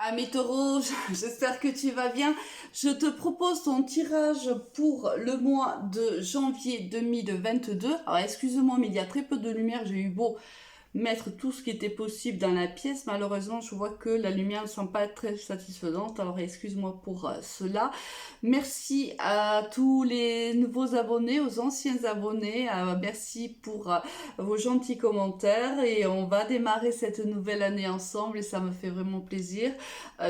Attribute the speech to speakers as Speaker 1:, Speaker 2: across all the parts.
Speaker 1: Ami Taureau, j'espère que tu vas bien. Je te propose ton tirage pour le mois de janvier 2022. Alors excuse-moi, mais il y a très peu de lumière. J'ai eu beau mettre tout ce qui était possible dans la pièce. Malheureusement, je vois que la lumière ne semble pas être très satisfaisante. Alors excuse-moi pour cela. Merci à tous les nouveaux abonnés, aux anciens abonnés. Merci pour vos gentils commentaires. Et on va démarrer cette nouvelle année ensemble et ça me fait vraiment plaisir.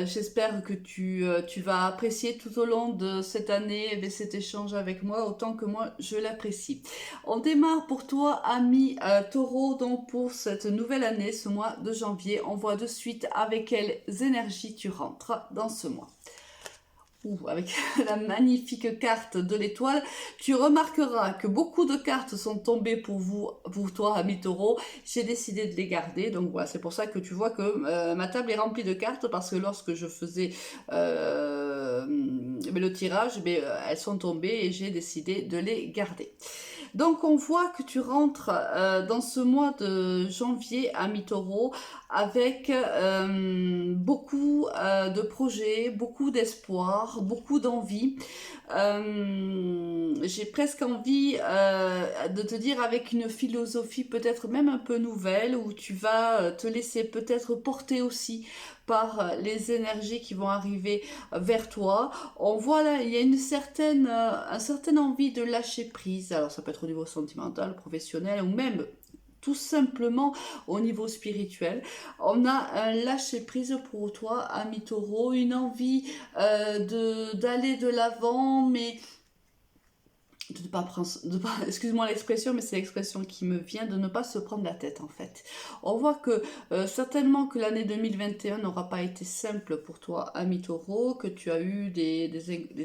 Speaker 1: J'espère que tu vas apprécier tout au long de cette année cet échange avec moi autant que moi je l'apprécie. On démarre pour toi, ami Taureau, donc pour cette nouvelle année, ce mois de janvier. On voit de suite avec quelles énergies tu rentres dans ce mois. Avec la magnifique carte de l'étoile, tu remarqueras que beaucoup de cartes sont tombées pour toi, ami Taureau. J'ai décidé de les garder, donc voilà, c'est pour ça que tu vois que ma table est remplie de cartes parce que lorsque je faisais le tirage, elles sont tombées et j'ai décidé de les garder. Donc on voit que tu rentres dans ce mois de janvier à mi-taureau avec beaucoup de projets, beaucoup d'espoir, beaucoup d'envie. J'ai presque envie de te dire avec une philosophie peut-être même un peu nouvelle où tu vas te laisser peut-être porter aussi par les énergies qui vont arriver vers toi. On voit là, il y a une certaine envie de lâcher prise. Alors ça peut être au niveau sentimental, professionnel ou même tout simplement au niveau spirituel. On a un lâcher prise pour toi, ami Taureau, une envie d'aller de l'avant, mais de ne pas prendre, excuse-moi l'expression, mais c'est l'expression qui me vient, de ne pas se prendre la tête en fait. On voit que certainement que l'année 2021 n'aura pas été simple pour toi, ami Taureau, que tu as eu des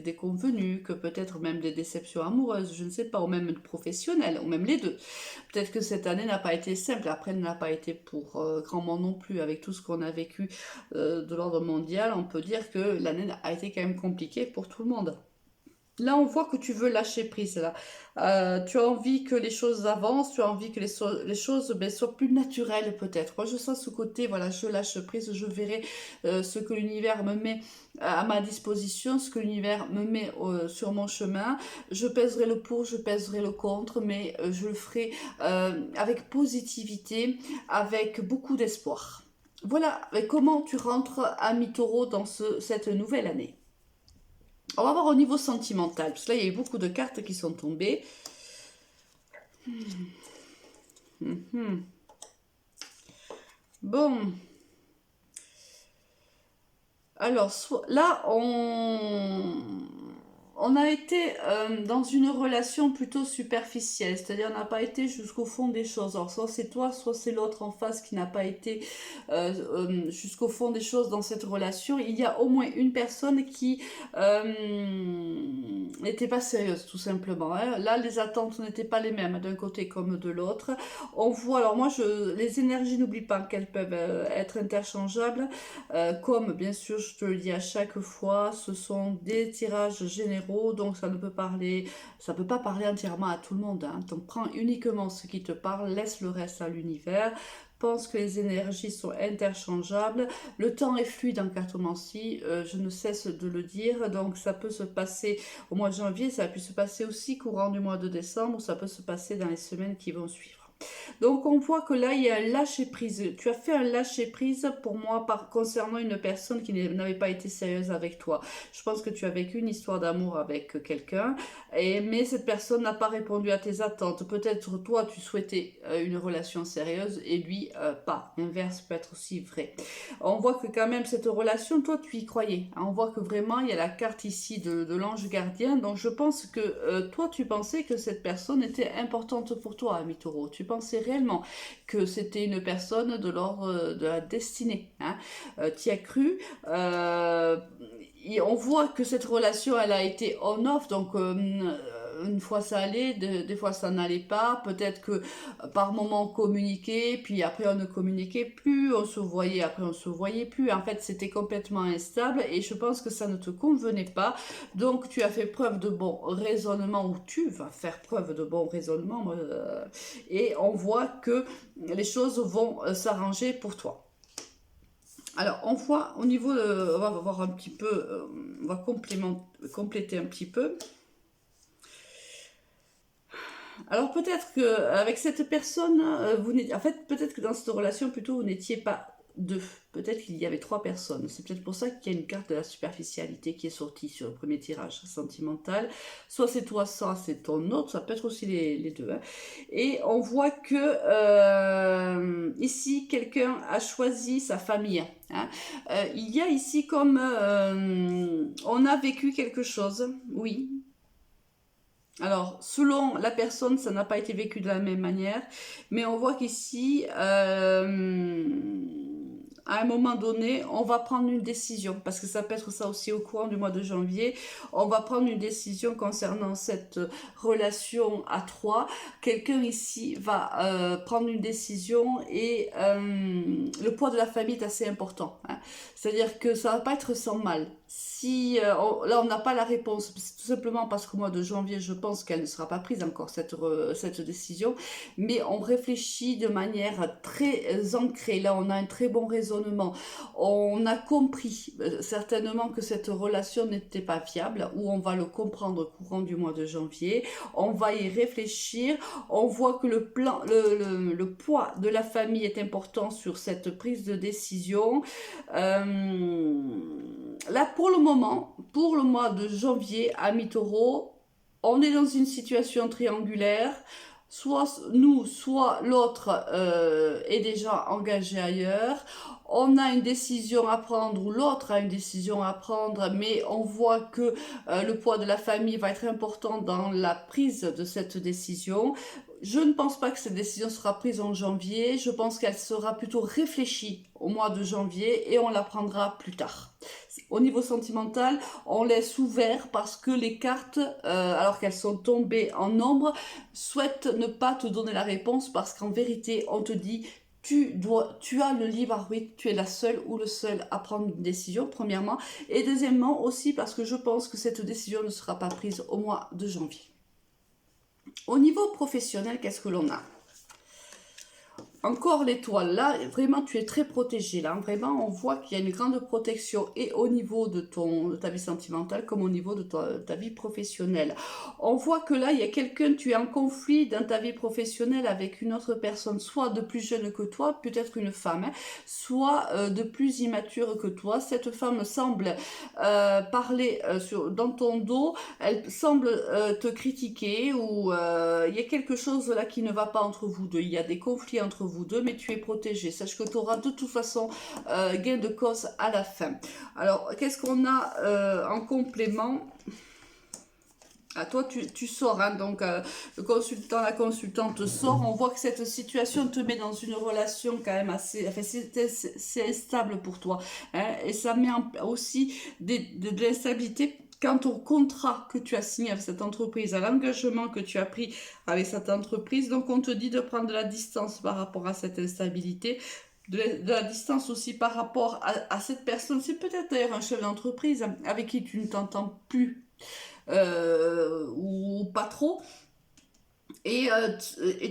Speaker 1: déconvenues, que peut-être même des déceptions amoureuses, je ne sais pas, ou même professionnelles, ou même les deux. Peut-être que cette année n'a pas été simple, après elle n'a pas été pour grand monde non plus, avec tout ce qu'on a vécu de l'ordre mondial, on peut dire que l'année a été quand même compliquée pour tout le monde. Là, on voit que tu veux lâcher prise. Là. Tu as envie que les choses avancent, tu as envie que les choses soient plus naturelles peut-être. Moi, je sens ce côté, voilà, je lâche prise, je verrai ce que l'univers me met à ma disposition, ce que l'univers me met sur mon chemin. Je pèserai le pour, je pèserai le contre, mais je le ferai avec positivité, avec beaucoup d'espoir. Voilà comment tu rentres à mi-taureau dans cette nouvelle année. On va voir au niveau sentimental, parce que là, il y a eu beaucoup de cartes qui sont tombées. Bon. Alors, là, on a été dans une relation plutôt superficielle, c'est-à-dire on n'a pas été jusqu'au fond des choses. Alors soit c'est toi, soit c'est l'autre en face qui n'a pas été jusqu'au fond des choses dans cette relation. Il y a au moins une personne qui n'était pas sérieuse, tout simplement. Hein. Là, les attentes n'étaient pas les mêmes d'un côté comme de l'autre. On voit, alors moi, les énergies, n'oublie pas qu'elles peuvent être interchangeables. Comme bien sûr je te le dis à chaque fois, ce sont des tirages généraux, donc ça peut pas parler entièrement à tout le monde. Hein. Donc prends uniquement ce qui te parle, laisse le reste à l'univers. Pense que les énergies sont interchangeables. Le temps est fluide en cartomancie, je ne cesse de le dire. Donc ça peut se passer au mois de janvier, ça a pu se passer aussi courant du mois de décembre, ça peut se passer dans les semaines qui vont suivre. Donc on voit que là il y a un lâcher prise. Tu as fait un lâcher prise pour moi concernant une personne qui n'avait pas été sérieuse avec toi. Je pense que tu as vécu une histoire d'amour avec quelqu'un, mais cette personne n'a pas répondu à tes attentes. Peut-être toi tu souhaitais une relation sérieuse et lui pas. L'inverse peut être aussi vrai. On voit que quand même cette relation, toi tu y croyais. On voit que vraiment il y a la carte ici de l'ange gardien. Donc je pense que toi tu pensais que cette personne était importante pour toi, ami Taureau. Tu pensais réellement que c'était une personne de l'ordre de la destinée. Hein. Tu y as cru. On voit que cette relation, elle a été on-off, donc une fois ça allait, des fois ça n'allait pas. Peut-être que par moment on communiquait, puis après on ne communiquait plus, on se voyait, après on se voyait plus. En fait, c'était complètement instable et je pense que ça ne te convenait pas. Donc tu as fait preuve de bon raisonnement, ou tu vas faire preuve de bon raisonnement, et on voit que les choses vont s'arranger pour toi. Alors, on voit au niveau de... On va voir un petit peu... on va compléter un petit peu. Alors, peut-être qu'avec cette personne, en fait, peut-être que dans cette relation, plutôt, vous n'étiez pas deux. Peut-être qu'il y avait trois personnes. C'est peut-être pour ça qu'il y a une carte de la superficialité qui est sortie sur le premier tirage sentimental. Soit c'est toi, soit c'est ton autre. Ça peut être aussi les deux. Hein. Et on voit que ici, quelqu'un a choisi sa famille. Hein. Il y a ici comme on a vécu quelque chose. Oui, alors, selon la personne, ça n'a pas été vécu de la même manière, mais on voit qu'ici, à un moment donné, on va prendre une décision, parce que ça peut être ça aussi au courant du mois de janvier, on va prendre une décision concernant cette relation à trois. Quelqu'un ici va prendre une décision et le poids de la famille est assez important. Hein. C'est-à-dire que ça va pas être sans mal. Si là on n'a pas la réponse, tout simplement parce qu'au mois de janvier, je pense qu'elle ne sera pas prise encore cette décision, mais on réfléchit de manière très ancrée. Là, on a un très bon raisonnement. On a compris certainement que cette relation n'était pas viable, ou on va le comprendre au courant du mois de janvier. On va y réfléchir. On voit que le poids de la famille est important sur cette prise de décision. Là, pour le moment, pour le mois de janvier, amis taureaux, on est dans une situation triangulaire. Soit nous, soit l'autre est déjà engagé ailleurs. On a une décision à prendre ou l'autre a une décision à prendre, mais on voit que le poids de la famille va être important dans la prise de cette décision. Je ne pense pas que cette décision sera prise en janvier. Je pense qu'elle sera plutôt réfléchie au mois de janvier et on la prendra plus tard. Au niveau sentimental, on laisse ouvert parce que les cartes, alors qu'elles sont tombées en nombre, souhaitent ne pas te donner la réponse parce qu'en vérité, on te dit tu as le libre arbitre, tu es la seule ou le seul à prendre une décision, premièrement. Et deuxièmement, aussi parce que je pense que cette décision ne sera pas prise au mois de janvier. Au niveau professionnel, qu'est-ce que l'on a ? Encore l'étoile, là, vraiment, tu es très protégé. Là, vraiment, on voit qu'il y a une grande protection et au niveau de ta vie sentimentale comme au niveau de ta vie professionnelle. On voit que là, il y a quelqu'un, tu es en conflit dans ta vie professionnelle avec une autre personne, soit de plus jeune que toi, peut-être une femme, hein, soit de plus immature que toi. Cette femme semble parler dans ton dos, elle semble te critiquer ou il y a quelque chose là qui ne va pas entre vous deux. Il y a des conflits entre vous deux, mais tu es protégé. Sache que tu auras de toute façon gain de cause à la fin. Alors, qu'est-ce qu'on a en complément ? Ah, toi, tu sors, hein, donc le consultant, la consultante sort. On voit que cette situation te met dans une relation quand même assez... Enfin, c'est instable pour toi. Hein, et ça met aussi de l'instabilité quant au contrat que tu as signé avec cette entreprise, à l'engagement que tu as pris avec cette entreprise. Donc, on te dit de prendre de la distance par rapport à cette instabilité. De la distance aussi par rapport à cette personne. C'est peut-être d'ailleurs un chef d'entreprise avec qui tu ne t'entends plus. Ou pas trop. Et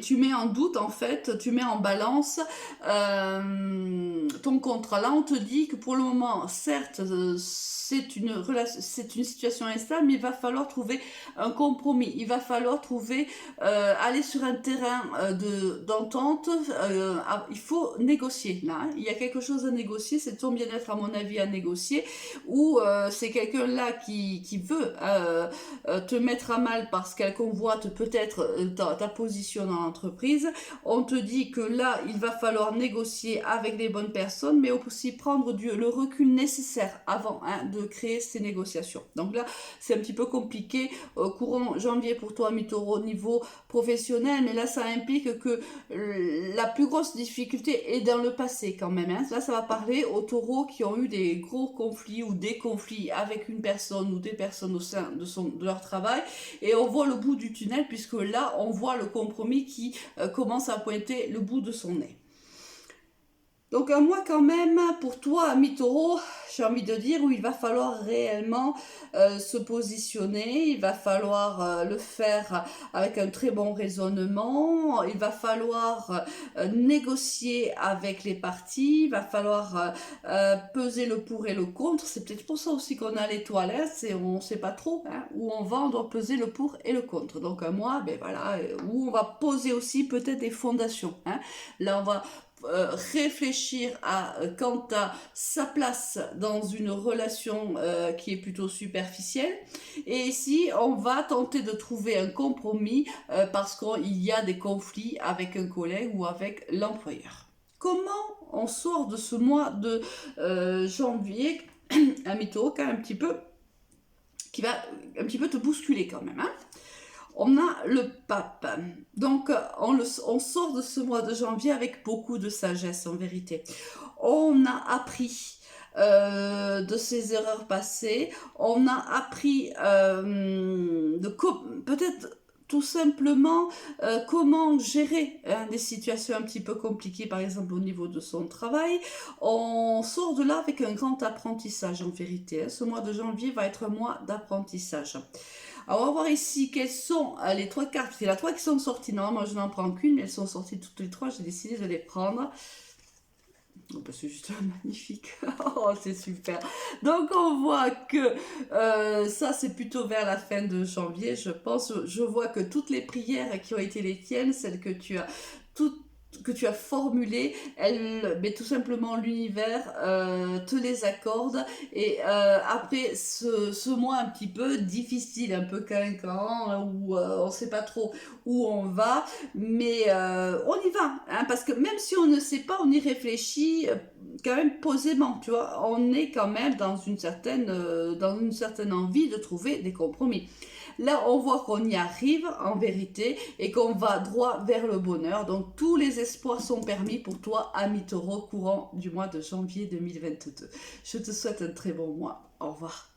Speaker 1: tu mets en doute, en fait, tu mets en balance ton contrat. Là, on te dit que pour le moment, certes, c'est une situation instable, mais il va falloir trouver un compromis. Il va falloir trouver, aller sur un terrain d'entente. Il faut négocier. Là, hein. Il y a quelque chose à négocier. C'est ton bien-être, à mon avis, à négocier. Ou c'est quelqu'un là qui veut te mettre à mal parce qu'elle convoite peut-être ta position dans l'entreprise. On te dit que là, il va falloir négocier avec les bonnes personnes, mais aussi prendre le recul nécessaire avant de créer ces négociations. Donc là, c'est un petit peu compliqué courant janvier pour toi, mi-taureau, au niveau professionnel, mais là, ça implique que la plus grosse difficulté est dans le passé quand même. Hein. Là, ça va parler aux taureaux qui ont eu des gros conflits ou des conflits avec une personne ou des personnes au sein de leur travail, et on voit le bout du tunnel puisque là, on voit le compromis qui commence à pointer le bout de son nez. Donc un mois quand même pour toi, ami Taureau, j'ai envie de dire où il va falloir réellement se positionner, il va falloir le faire avec un très bon raisonnement, il va falloir négocier avec les parties, il va falloir peser le pour et le contre. C'est peut-être pour ça aussi qu'on a l'étoile, hein, on ne sait pas trop hein, où on va, on doit peser le pour et le contre. Donc un mois, ben voilà, où on va poser aussi peut-être des fondations. Hein. Là on va réfléchir à quant à sa place dans une relation qui est plutôt superficielle. Et ici, on va tenter de trouver un compromis parce qu'il y a des conflits avec un collègue ou avec l'employeur. Comment on sort de ce mois de janvier, un mytho quand même un petit peu, qui va un petit peu te bousculer quand même, hein. On a le pape. Donc, on sort de ce mois de janvier avec beaucoup de sagesse, en vérité. On a appris de ses erreurs passées. On a appris peut-être tout simplement comment gérer des situations un petit peu compliquées, par exemple au niveau de son travail. On sort de là avec un grand apprentissage, en vérité. Ce mois de janvier va être un mois d'apprentissage. Alors, on va voir ici quelles sont les trois cartes. Il y en a trois qui sont sorties. Normalement, je n'en prends qu'une, mais elles sont sorties toutes les trois. J'ai décidé de les prendre. Oh, bah, c'est juste magnifique. Oh, c'est super. Donc, on voit que ça, c'est plutôt vers la fin de janvier, je pense. Je vois que toutes les prières qui ont été les tiennes, celles que tu as toutes que tu as formulées, mais tout simplement l'univers te les accorde et après ce mois un petit peu difficile, un peu clinquant, où on ne sait pas trop où on va, mais on y va, hein, parce que même si on ne sait pas, on y réfléchit quand même posément, tu vois, on est quand même dans une certaine envie de trouver des compromis. Là, on voit qu'on y arrive en vérité et qu'on va droit vers le bonheur. Donc, tous les espoirs sont permis pour toi, ami Taureau, courant du mois de janvier 2022. Je te souhaite un très bon mois. Au revoir.